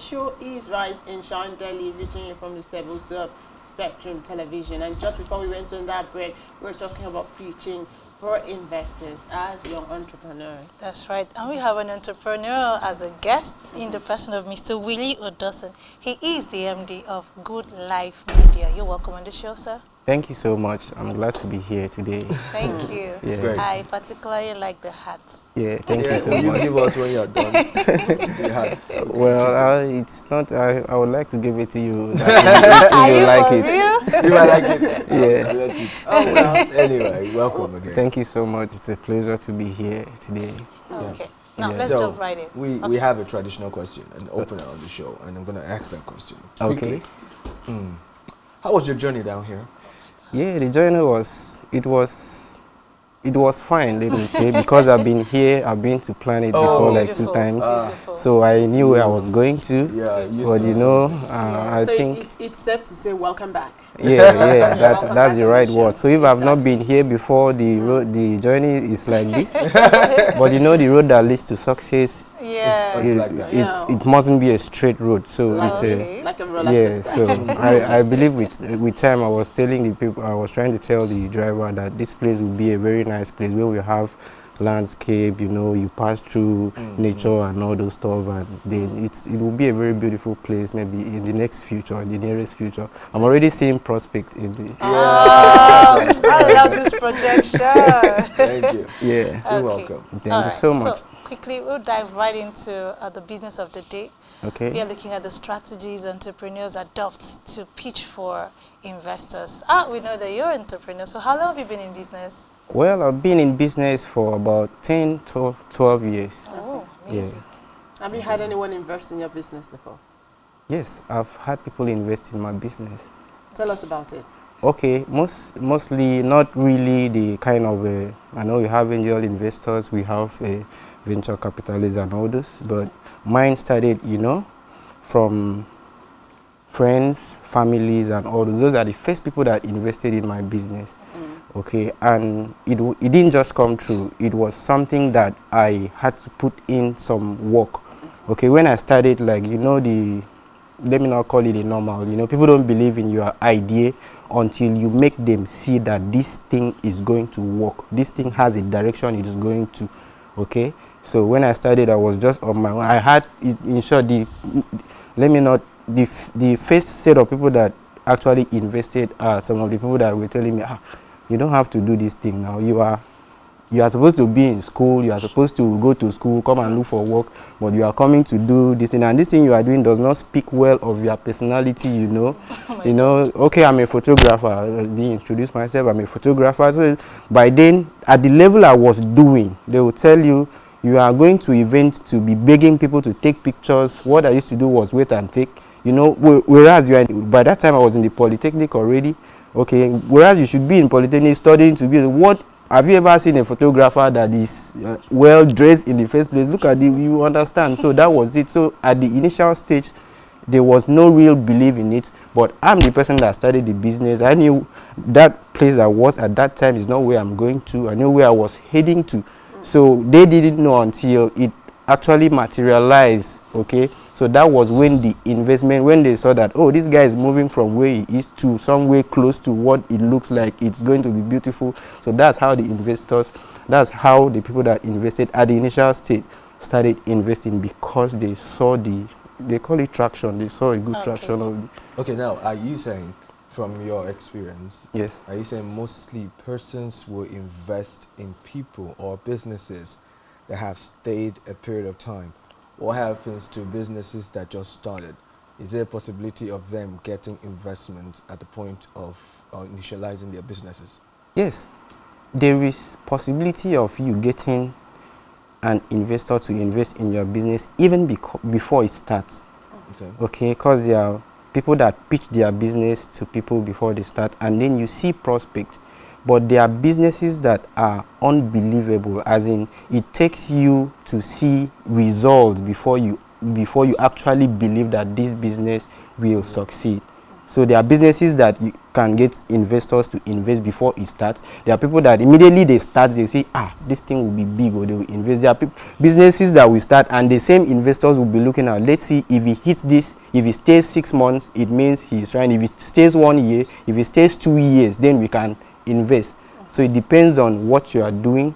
show is Rise and Shine Daily, reaching you from the stables of Spectrum Television. And just before we went on that break, we were talking about pitching for investors as young entrepreneurs. That's right. And we have an entrepreneur as a guest in the person of Mr. Willie Udosen. He is the MD of Good Life Media. You're welcome on the show, sir. Thank you so much. I'm glad to be here today. Thank you. Yeah. I particularly like the hat. Yeah, thank you so You much. give us when you're done. The hat. Well, it's not. I would like to give it to you. Are you like for it. real? If I like it, Yeah. I'll let it. Oh, well. Anyway, welcome again. Thank you so much. It's a pleasure to be here today. Okay. Now, Yeah. let's So, jump right in. We have a traditional question, an opener on the show, and I'm going to ask that question. Okay. Quickly. How was your journey down here? Yeah, the journey it was fine, let me say, because I've been here. I've been to Planet before like beautiful, 2 times, beautiful. so I knew where I was going to. Yeah, But you know, I So think. it's safe to say welcome back. Yeah, that's the right Welcome word. back So if I've not Exactly. been here before, the journey is like this. But you know, the road that leads to success, Yeah. It's like that. it mustn't be a straight road. So Okay. Like a roller yeah. coaster. So I believe with time, I was telling the people, I was trying to tell the driver that this place will be a very nice place where we have landscape, you know, you pass through nature and all those stuff, and then it will be a very beautiful place maybe in the next future, in the nearest future. I'm already seeing prospect in the Oh, I love this projection. Thank you. yeah. You're Okay. welcome. Thank you so much. So quickly, we'll dive right into the business of the day. Okay. We are looking at the strategies entrepreneurs adopt to pitch for investors. We know that you're an entrepreneur. So how long have you been in business? Well, I've been in business for about 10 to 12 years. Oh, amazing. Have you had anyone invest in your business before? Yes, I've had people invest in my business. Tell us about it. Okay, mostly not really the kind of, I know we have angel investors, we have venture capitalists and all those, but mine started, you know, from friends, families and all those. Those are the first people that invested in my business. Okay, and it didn't just come true. It was something that I had to put in some work. Okay, when I started, like, you know, let me not call it a normal, you know, people don't believe in your idea until you make them see that this thing is going to work. This thing has a direction it is going to. Okay, so when I started, I was just on my own. I had, in short, the first set of people that actually invested are some of the people that were telling me, you don't have to do this thing now. You are supposed to be in school. You are supposed to go to school, come and look for work. But you are coming to do this thing, and this thing you are doing does not speak well of your personality. You know, Okay, I'm a photographer. I introduce myself. I'm a photographer. So by then, at the level I was doing, they will tell you, you are going to event to be begging people to take pictures. What I used to do was wait and take. You know, whereas by that time I was in the polytechnic already. Okay, whereas you should be in polytechnic studying to be have you ever seen a photographer that is well dressed in the first place? Look at you understand. So that was it. So at the initial stage, there was no real belief in it, but I'm the person that started the business. I knew that place I was at that time is not where I'm going to. I knew where I was heading to. So they didn't know until it actually materialized. Okay, so that was when the investment, when they saw that, oh, this guy is moving from where he is to somewhere close to what it looks like it's going to be beautiful. So that's how the investors, that's how the people that invested at the initial stage started investing, because they saw they call it traction. They saw a good traction of it. Okay, now, are you saying, from your experience, Yes. are you saying mostly persons will invest in people or businesses that have stayed a period of time? What happens to businesses that just started? Is there a possibility of them getting investment at the point of initializing their businesses? Yes, there is possibility of you getting an investor to invest in your business even before it starts. Okay, because there are people that pitch their business to people before they start, and then you see prospects. But there are businesses that are unbelievable, as in it takes you to see results before you actually believe that this business will succeed. So there are businesses that you can get investors to invest before it starts. There are people that immediately they start, they say, this thing will be big, or they will invest. There are businesses that will start, and the same investors will be looking at, let's see if he hits this. If he stays 6 months, it means he's trying. If he stays 1 year, if he stays 2 years, then we can invest. So it depends on what you are doing.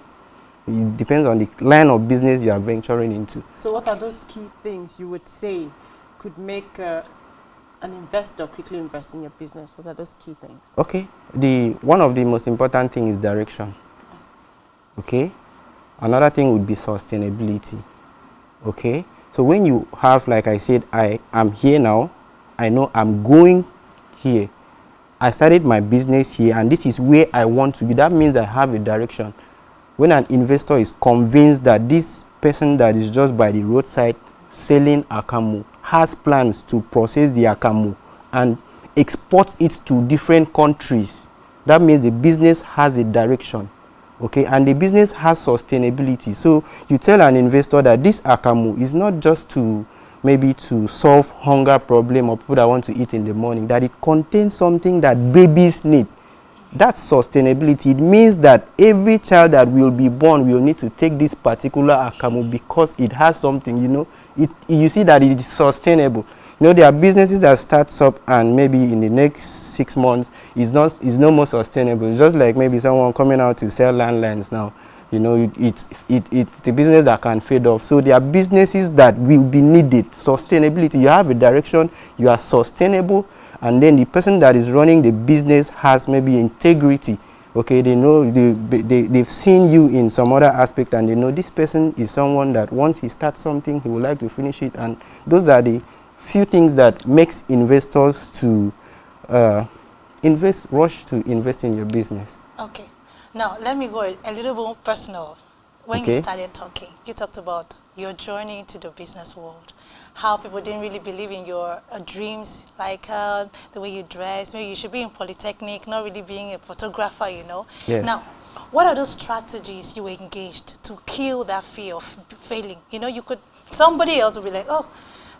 It depends on the line of business you are venturing into. So what are those key things you would say could make an investor quickly invest in your business? What are those key things? Okay, one of the most important things is direction. Okay, another thing would be sustainability. Okay, so when you have, like I said, I am here now, I know I'm going here. I started my business here, and this is where I want to be. That means I have a direction. When an investor is convinced that this person that is just by the roadside selling akamu has plans to process the akamu and export it to different countries, that means the business has a direction. Okay, and the business has sustainability. So you tell an investor that this akamu is not just to maybe to solve hunger problem or people that want to eat in the morning, that it contains something that babies need. That's sustainability. It means that every child that will be born will need to take this particular akamu because it has something, you know. You see that it is sustainable. You know, there are businesses that starts up and maybe in the next 6 months is no more sustainable. It's just like maybe someone coming out to sell landlines now. You know, it's the business that can fade off. So there are businesses that will be needed. Sustainability. You have a direction, you are sustainable, and then the person that is running the business has maybe integrity. Okay, they know they've seen you in some other aspect, and they know this person is someone that once he starts something, he would like to finish it. And those are the few things that makes investors to rush to invest in your business. Okay. Now, let me go a little more personal. When you started talking, you talked about your journey into the business world, how people didn't really believe in your dreams, like the way you dress, maybe you should be in Polytechnic, not really being a photographer, you know. Yes. Now, what are those strategies you engaged to kill that fear of failing? You know, somebody else will be like, oh,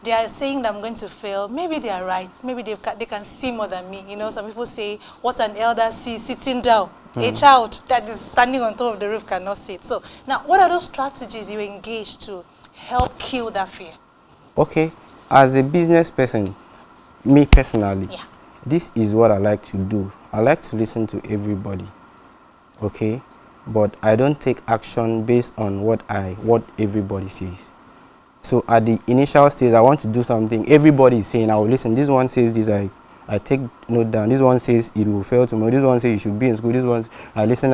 they are saying that I'm going to fail. Maybe they are right. Maybe they can see more than me. You know, some people say, what an elder sees sitting down. A child that is standing on top of the roof cannot see it. So now, what are those strategies you engage to help kill that fear? Okay, as a business person, me personally, this is what I like to do. I like to listen to everybody. Okay, but I don't take action based on what everybody says. So at the initial stage, I want to do something. Everybody is saying, I will listen. This one says this, I take note down. This one says it will fail tomorrow. This one says you should be in school. This one, I listen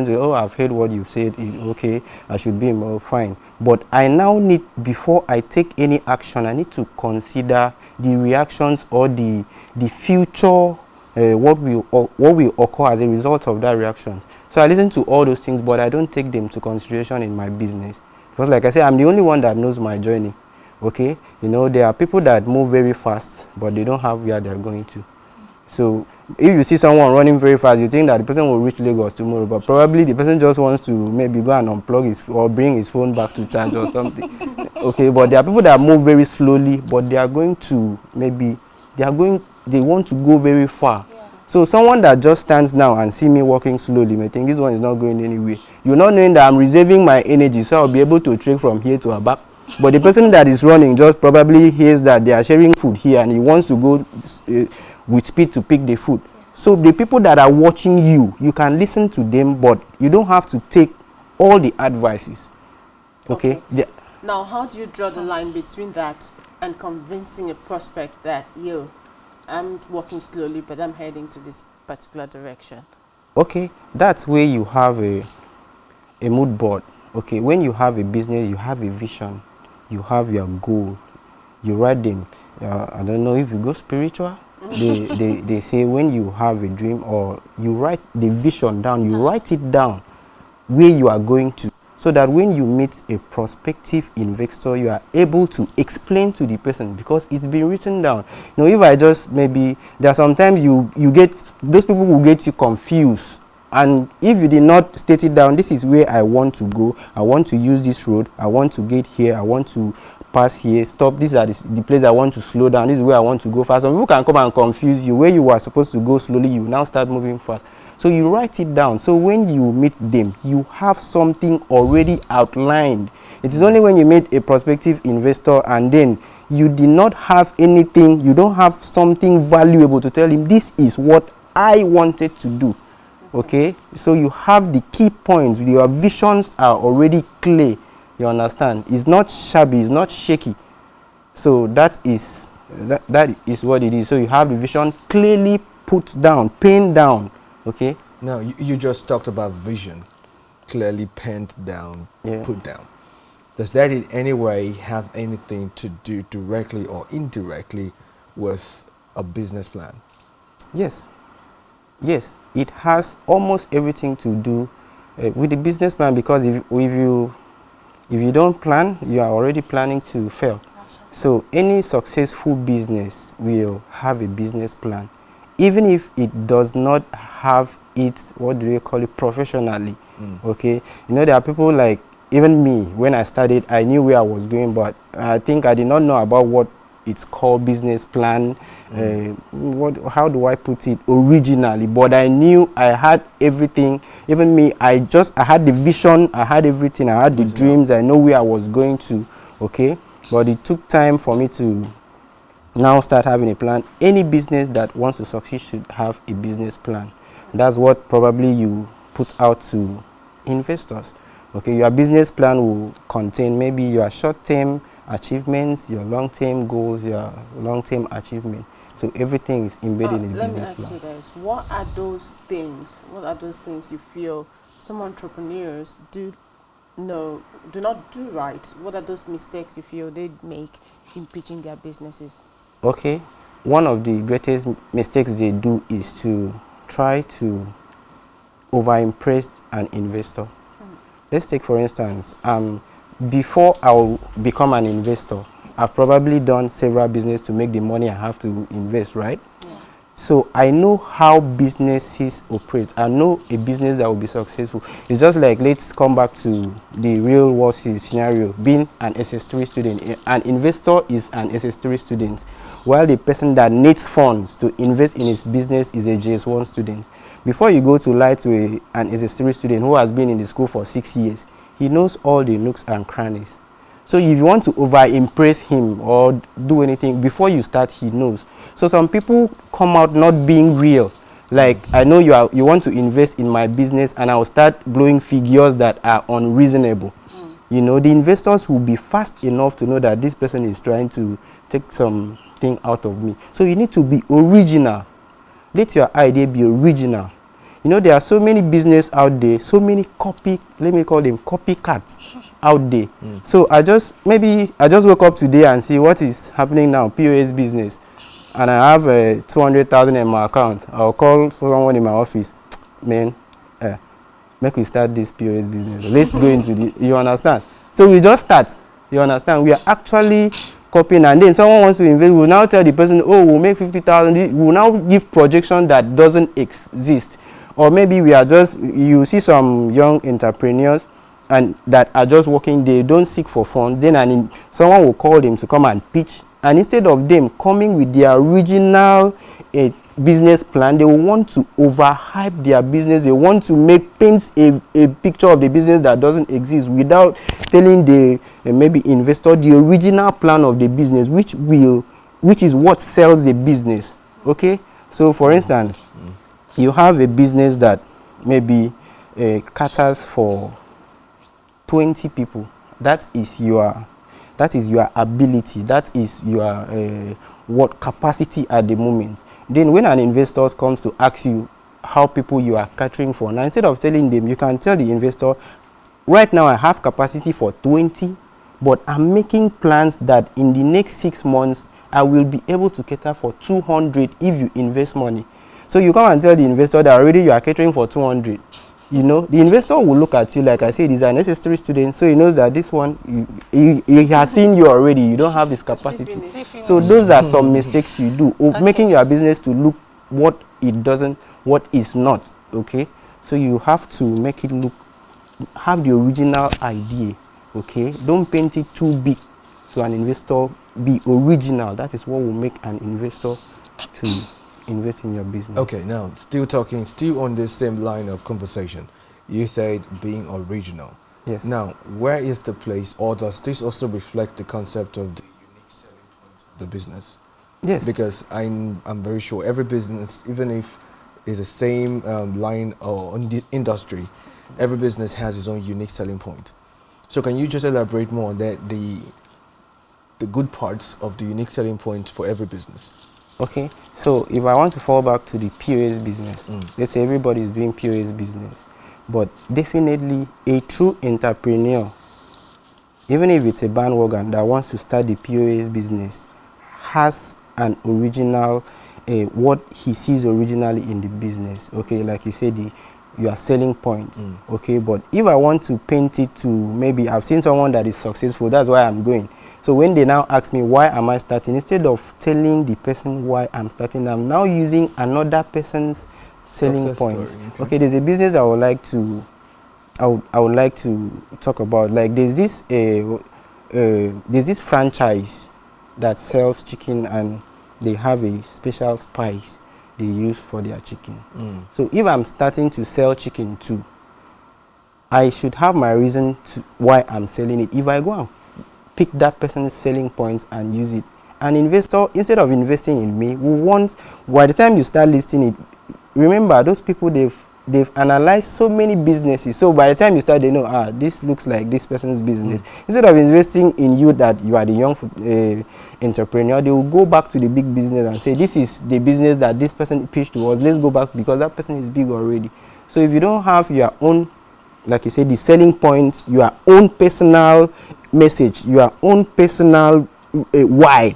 to, oh, I've heard what you said. Okay, I should be in, oh, fine. But I now need, before I take any action, I need to consider the reactions or the future, what will occur as a result of that reaction. So I listen to all those things, but I don't take them to consideration in my business. Because like I said, I'm the only one that knows my journey. Okay, you know, there are people that move very fast, but they don't have where they're going to. So if you see someone running very fast, you think that the person will reach Lagos tomorrow, but probably the person just wants to maybe go and unplug his or bring his phone back to charge or something. Okay, but there are people that move very slowly, but they are going to they want to go very far. Yeah. So someone that just stands now and see me walking slowly may think this one is not going anywhere. You're not knowing that I'm reserving my energy, so I'll be able to trek from here to back. But the person that is running just probably hears that they are sharing food here and he wants to go with speed to pick the food. So the people that are watching you, you can listen to them, but you don't have to take all the advices. Okay? Now, how do you draw the line between that and convincing a prospect that, I'm walking slowly, but I'm heading to this particular direction? Okay, that's where you have a mood board. Okay, when you have a business, you have a vision. You have your goal, you write them. I don't know if you go spiritual, they say when you have a dream or you write the vision down, you write it down where you are going to, so that when you meet a prospective investor, you are able to explain to the person because it's been written down. You know, if I just maybe, there are sometimes you get, those people will get you confused. And if you did not state it down, this is where I want to go, I want to use this road, I want to get here, I want to pass here, stop, these are the place I want to slow down, this is where I want to go fast. Some people can come and confuse you. Where you were supposed to go slowly, you now start moving fast. So you write it down. So when you meet them, you have something already outlined. It is only when you meet a prospective investor and then you did not have anything, you don't have something valuable to tell him, this is what I wanted to do. Okay? So you have the key points, your visions are already clear. You understand? It's not shabby, it's not shaky. So that is what it is. So you have the vision clearly put down, pinned down. Okay? Now, you just talked about vision, clearly penned down, Yeah. put down. Does that in any way have anything to do directly or indirectly with a business plan? Yes. Yes. It has almost everything to do with the business plan, because if you don't plan, you are already planning to fail. That's right. So any successful business will have a business plan, even if it does not have it, what do you call it, professionally. Okay, you know, there are people like, even me, when I started, I knew where I was going, but I think I did not know about what it's called business plan. How do I put it originally? But I knew I had everything. Even me, I had the vision, I had everything, I had the dreams, I know where I was going to. Okay, but it took time for me to now start having a plan. Any business that wants to succeed should have a business plan. That's what probably you put out to investors. Okay, your business plan will contain maybe your short-term achievements, your long-term goals, your long-term achievement. So everything is embedded in the let me business ask plan. you this: what are those things? What are those things you feel some entrepreneurs do not do right? What are those mistakes you feel they make in pitching their businesses? Okay, one of the greatest mistakes they do is to try to over-impress an investor. Let's take, for instance, before I will become an investor, I've probably done several businesses to make the money I have to invest, right? Yeah. So I know how businesses operate. I know a business that will be successful. It's just like, let's come back to the real world scenario, being an SS3 student. An investor is an SS3 student, while the person that needs funds to invest in his business is a JS1 student. Before you go to lie to an SS3 student who has been in the school for 6 years, he knows all the nooks and crannies. So if you want to over-impress him or do anything, before you start, he knows. So some people come out not being real. Like, I know you want to invest in my business and I'll start blowing figures that are unreasonable. You know, the investors will be fast enough to know that this person is trying to take something out of me. So you need to be original. Let your idea be original. You know, there are so many business out there, so many let me call them copycats out there. So I just woke up today and see what is happening now, POS business, and I have 200,000 in my account. I'll call someone in my office, man, make we start this POS business. Let's go into the, you understand? So we just start, you understand? We are actually copying, and then someone wants to invest, we'll now tell the person, oh, we'll make 50,000. We'll now give projection that doesn't exist. Or maybe we are just, you see some young entrepreneurs and that are just working, they don't seek for funds, then someone will call them to come and pitch, and instead of them coming with their original business plan, they will want to overhype their business. They want to paint a picture of the business that doesn't exist without telling the maybe investor the original plan of the business, which is what sells the business. Okay, so for instance, you have a business that maybe caters for 20 people. That is your ability. That is your what capacity at the moment. Then when an investor comes to ask you how people you are catering for, now instead of telling them, you can tell the investor, right now I have capacity for 20, but I'm making plans that in the next 6 months I will be able to cater for 200 if you invest money. So you come and tell the investor that already you are catering for 200. You know, the investor will look at you, like I said, he's a necessary student, so he knows that this one, he has seen you already, you don't have this capacity. So those are some mistakes you do, of making your business to look what it doesn't, what is not, okay? So you have to make it look, have the original idea, okay? Don't paint it too big, So an investor be original. That is what will make an investor to invest in your business. Okay, now still on this same line of conversation. You said being original. Yes. Now, where is the place, or does this also reflect the concept of the unique selling point of the business? Yes. Because I'm very sure every business, even if it's the same line or industry, every business has its own unique selling point. So can you just elaborate more on that, the good parts of the unique selling point for every business? Okay, so if I want to fall back to the POS business, let's say everybody is doing POS business, but definitely a true entrepreneur, even if it's a bandwagon that wants to start the POS business, has an original, what he sees originally in the business. Okay, like you said, you are selling points. Okay, but if I want to paint it to, maybe I've seen someone that is successful, that's why I'm going. So when they now ask me why am I starting, instead of telling the person why I'm starting, I'm now using another person's selling point. Okay, there's a business I would like to, I would like to talk about. Like there's this franchise that sells chicken, and they have a special spice they use for their chicken. So if I'm starting to sell chicken too, I should have my reason to why I'm selling it. If I go and pick that person's selling points and use it, an investor, instead of investing in me, will want, by the time you start listing it, remember those people, they've analyzed so many businesses, so by the time you start, they know, this looks like this person's business. Instead of investing in you, that you are the young entrepreneur, they will go back to the big business and say, this is the business that this person pitched to us, let's go back, because that person is big already. So if you don't have your own, like you said, the selling points, your own personal message, your own personal why,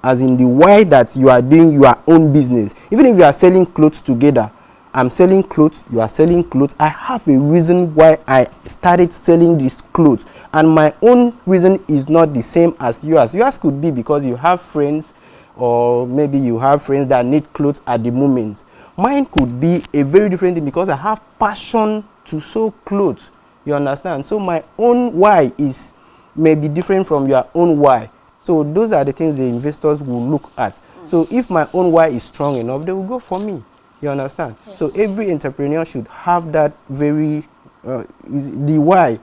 as in the why that you are doing your own business. Even if you are selling clothes together, I'm selling clothes, you are selling clothes, I have a reason why I started selling these clothes, and my own reason is not the same as yours. Yours could be because you have friends, or maybe you have friends that need clothes at the moment. Mine could be a very different thing because I have passion to sew clothes. You understand? So my own why is maybe different from your own why. So those are the things the investors will look at. So if my own why is strong enough, they will go for me. You understand? Yes. So every entrepreneur should have that very the why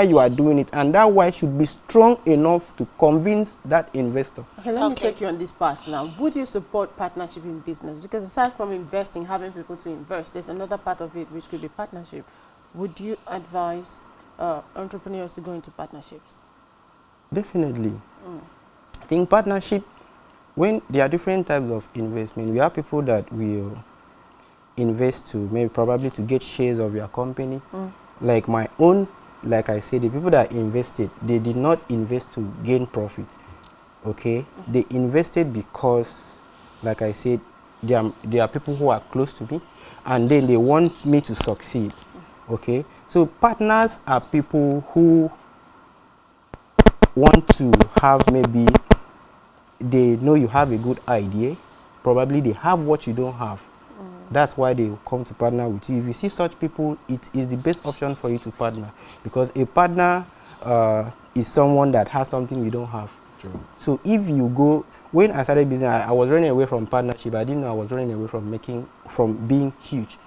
you are doing it, and that why should be strong enough to convince that investor. Okay, let me take you on this path now. Would you support partnership in business? Because aside from investing, having people to invest, there's another part of it which could be partnership. Would you advise entrepreneurs to go into partnerships? Definitely. I think partnership, when there are different types of investment, we have people that will invest to maybe probably to get shares of your company. Like my own, like I said, the people that invested, they did not invest to gain profit. Okay, they invested because, like I said, there are people who are close to me, and then they want me to succeed. Okay, so partners are people who want to have, maybe they know you have a good idea, probably they have what you don't have. That's why they will come to partner with you. If you see such people, it is the best option for you to partner, because a partner is someone that has something you don't have. True. So if you go, when I started business, I was running away from partnership. I didn't know I was running away from being huge.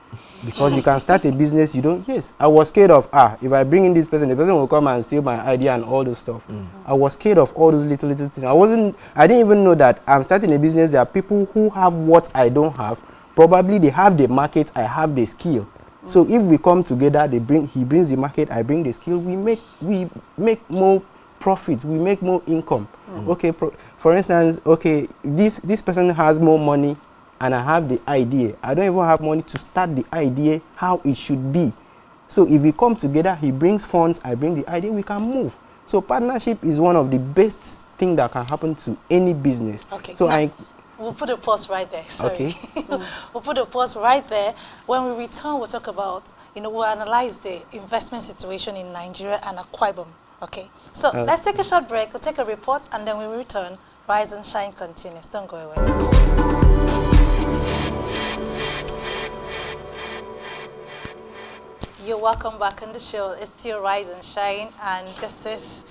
Because you can start a business, you don't, yes, I was scared of, if I bring in this person, the person will come and steal my idea and all those stuff. I was scared of all those little things. I didn't even know that I'm starting a business. There are people who have what I don't have. Probably they have the market, I have the skill. So if we come together, he brings the market, I bring the skill, we make more profit, we make more income. Okay, for instance, okay, this person has more money and I have the idea. I don't even have money to start the idea how it should be. So if we come together, he brings funds, I bring the idea, we can move. So partnership is one of the best things that can happen to any business. Okay. So we'll put a pause right there. Sorry. Okay. We'll put a pause right there. When we return, we'll talk about, we'll analyze the investment situation in Nigeria and Akwa Ibom. Okay. So let's take a short break. We'll take a report, and then when we return, Rise and Shine continues. Don't go away. You're welcome back on the show. It's still Rise and Shine, and this is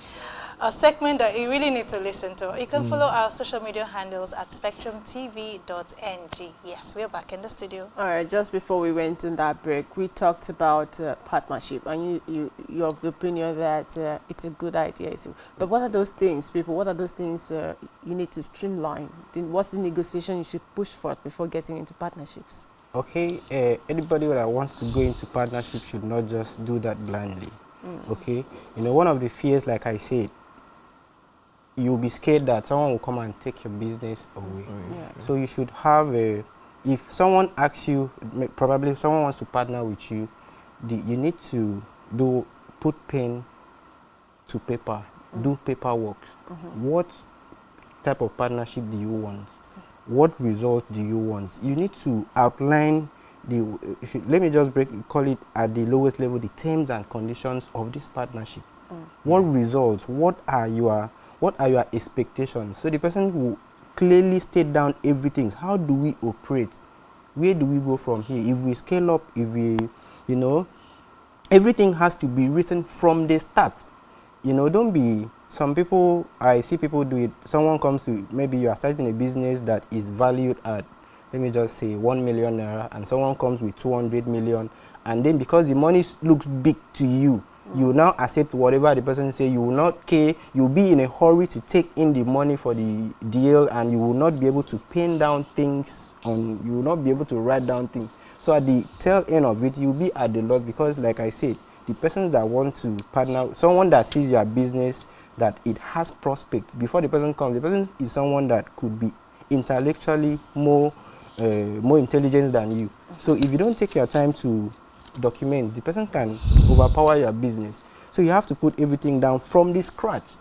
a segment that you really need to listen to. You can follow our social media handles at SpectrumTv.ng. Yes, we're back in the studio. All right, just before we went on that break, we talked about partnership, and you're of the opinion that it's a good idea. But what are those things, people? What are those things you need to streamline? What's the negotiation you should push for before getting into partnerships? Okay, anybody that wants to go into partnership should not just do that blindly. Okay, you know, one of the fears, like I said, you'll be scared that someone will come and take your business away. Yeah. So you should have a, if someone asks you, probably someone wants to partner with you, you need to put pen to paper, do paperwork. What type of partnership do you want? What results do you want? You need to outline let me just call it at the lowest level, the terms and conditions of this partnership. What results? What are your expectations? So the person will clearly state down everything. How do we operate? Where do we go from here? If we scale up, if we, you know, everything has to be written from the start. You know, don't be, some people, I see people do it. Someone comes to, maybe you are starting a business that is valued at, let me just say 1 million naira, and someone comes with 200 million, and then because the money looks big to you, you now accept whatever the person say. You will not care. You'll be in a hurry to take in the money for the deal, and you will not be able to pen down things on, you will not be able to write down things. So at the tail end of it, you'll be at the loss, because like I said, the persons that want to partner, someone that sees your business that it has prospects, before the person comes, the person is someone that could be intellectually more intelligent than you. So if you don't take your time to document, the person can overpower your business. So you have to put everything down from the scratch.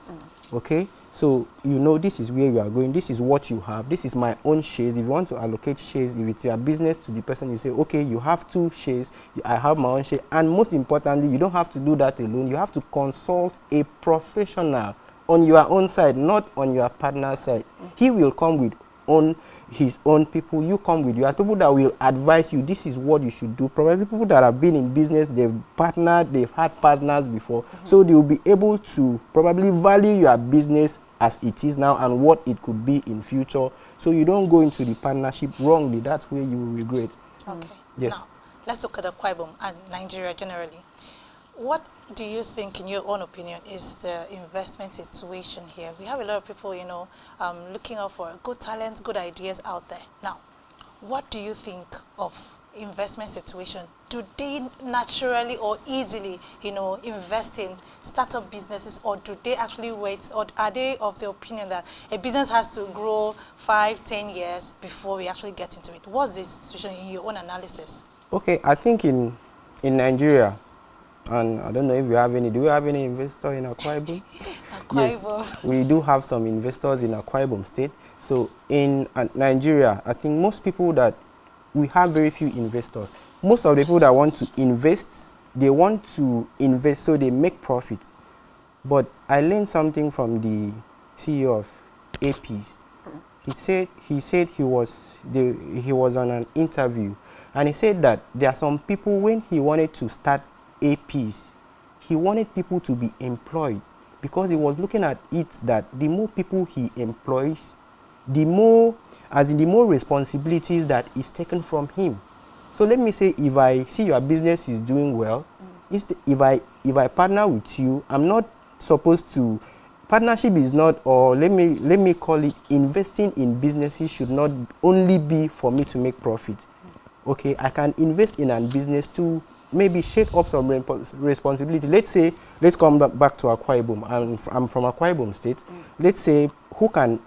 Okay, so you know, this is where you are going, this is what you have, this is my own shares. If you want to allocate shares, if it's your business, to the person, you say, okay, you have 2 shares, I have my own share. And most importantly, you don't have to do that alone. You have to consult a professional on your own side, not on your partner's side. He will come with his own people, you come with your people that will advise you, this is what you should do. Probably people that have been in business, they've partnered, they've had partners before, so they will be able to probably value your business as it is now and what it could be in future, so you don't go into the partnership wrongly. That's where you will regret. Okay. Yes. Now, let's look at the Akwa Ibom and Nigeria generally. What do you think, in your own opinion, is the investment situation here? We have a lot of people, you know, looking out for good talents, good ideas out there. Now, what do you think of investment situation? Do they naturally or easily, you know, invest in startup businesses, or do they actually wait, or are they of the opinion that a business has to grow 5-10 years before we actually get into it? What's the situation in your own analysis? Okay, I think in Nigeria, and I don't know if you have any, do we have any investor in Akwa Ibom? Akwa Ibom. Yes, we do have some investors in Akwa Ibom State. So in Nigeria, I think most people that, we have very few investors. Most of the people that want to invest, they want to invest so they make profit. But I learned something from the CEO of APs. He said he was on an interview, and he said that there are some people, when he wanted to start APs, he wanted people to be employed, because he was looking at it that the more people he employs, the more responsibilities that is taken from him. So let me say, if I see your business is doing well, if I partner with you, I'm not supposed to, partnership is not, or let me call it, investing in businesses should not only be for me to make profit. Okay, I can invest in a business to maybe shake up some responsibility. Let's say, let's come back to Akwa Ibom. I'm from Akwa Ibom State. Let's say, who can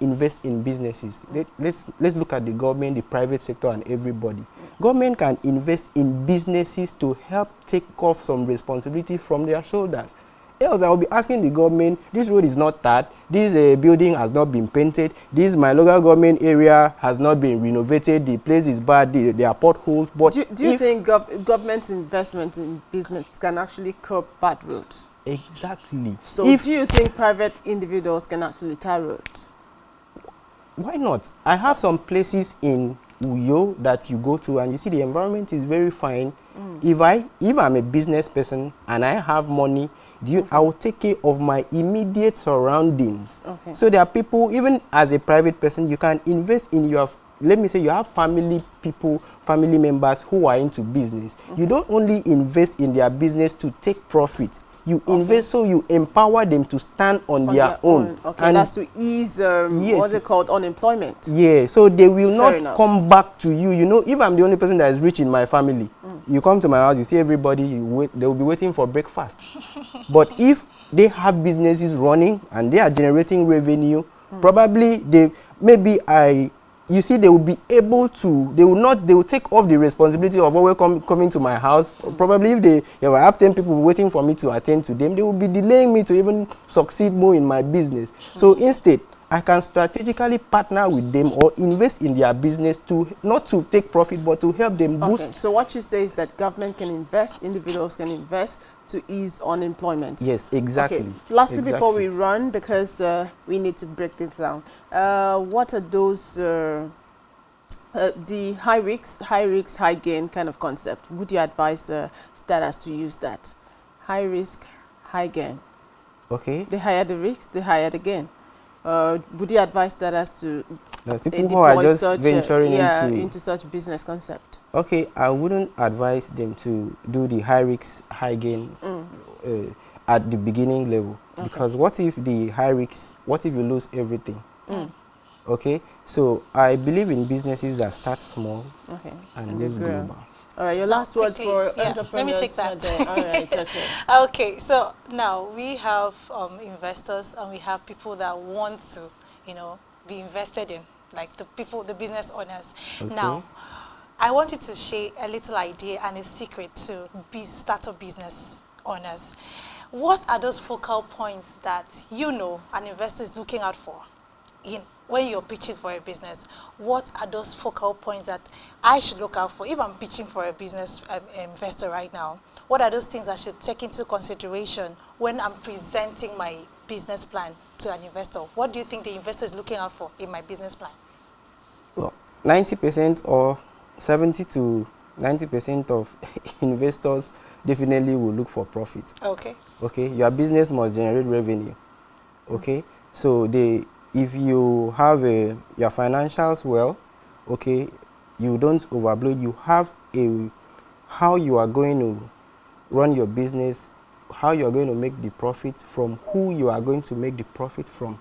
invest in businesses? Let's look at the government, the private sector, and everybody. Government can invest in businesses to help take off some responsibility from their shoulders. Else, I will be asking the government, this road is not tarred, this building has not been painted, this my local government area has not been renovated, the place is bad, there are potholes. But do you think government's investment in business can actually curb bad roads? Exactly. So do you think private individuals can actually tar roads? Why not? I have some places in Uyo that you go to and you see the environment is very fine. If I'm a business person and I have money, I will take care of my immediate surroundings. Okay. So there are people, even as a private person, you can invest in your, let me say you have family people, family members who are into business. You don't only invest in their business to take profit. You invest so you empower them to stand on their own. Okay, and that's to ease, what's it called, unemployment. Yeah, so they will Fair not enough. come back to you. You know, if I'm the only person that is rich in my family, you come to my house, you see everybody, they will be waiting for breakfast. But if they have businesses running and they are generating revenue, probably you see, they will be able to, they will take off the responsibility of always coming to my house. Probably if I have 10 people waiting for me to attend to them, they will be delaying me to even succeed more in my business. So instead, I can strategically partner with them or invest in their business not to take profit, but to help them boost. Okay, so what you say is that government can invest, individuals can invest to ease unemployment. Yes, exactly. Okay, lastly, before we run, because we need to break this down, what are those, the high risk, high gain kind of concept? Would you advise starters to use that? High risk, high gain. Okay. The higher the risk, the higher the gain. Would you advise starters to people who are just venturing into such business concept? Okay, I wouldn't advise them to do the high risk, high gain at the beginning level. Okay. Because what if the high risk, what if you lose everything? Okay, so I believe in businesses that start small and move global. All right, your last word for entrepreneurs. Let me take that. All right, okay. Okay, so now we have investors and we have people that want to, be invested in, like the business owners. Okay. Now, I want you to share a little idea and a secret to startup business owners. What are those focal points that an investor is looking out for when you're pitching for a business? What are those focal points that I should look out for if I'm pitching for a business investor right now? What are those things I should take into consideration when I'm presenting my business plan to an investor? What do you think the investor is looking out for in my business plan? Well, 90% or 70 to 90% of investors definitely will look for profit. Okay. Okay, your business must generate revenue. Okay, so if you have your financials well, okay, you don't overbloat, you have how you are going to run your business, how you are going to make the profit, from who you are going to make the profit from.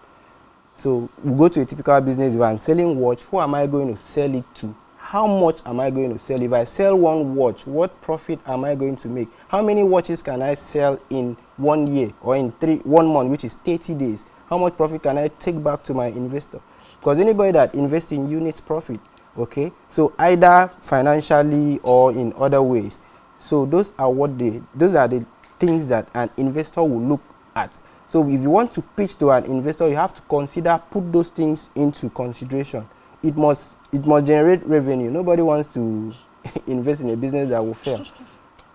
So we go to a typical business, if I'm selling watch, who am I going to sell it to? How much am I going to sell? If I sell one watch, what profit am I going to make? How many watches can I sell in 1 year or in 1 month, which is 30 days? How much profit can I take back to my investor? Because anybody that invests in you needs profit, okay? So either financially or in other ways. So those are the things that an investor will look at. So if you want to pitch to an investor, you have to put those things into consideration. It must generate revenue. Nobody wants to invest in a business that will fail.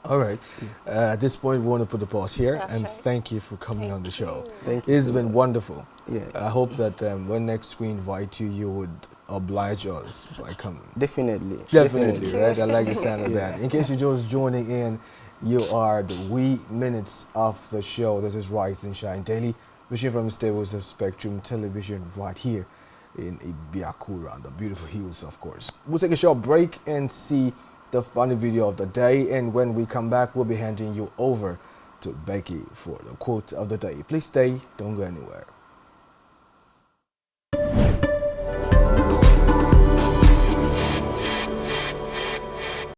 All right. At this point, we want to put the pause here. That's right. Thank you for coming on the show. Thank you. It's been wonderful. Yeah. I hope that when next we invite you, you would oblige us by coming. Definitely. Definitely, right? I like the sound of that. In case you're just joining in, you are the wee minutes of the show. This is Rise and Shine Daily, wishing from the stables of Spectrum Television right here in Ibiakura, the beautiful hills, of course. We'll take a short break and see the funny video of the day, and when we come back, we'll be handing you over to Becky for the quote of the day. Please stay, don't go anywhere.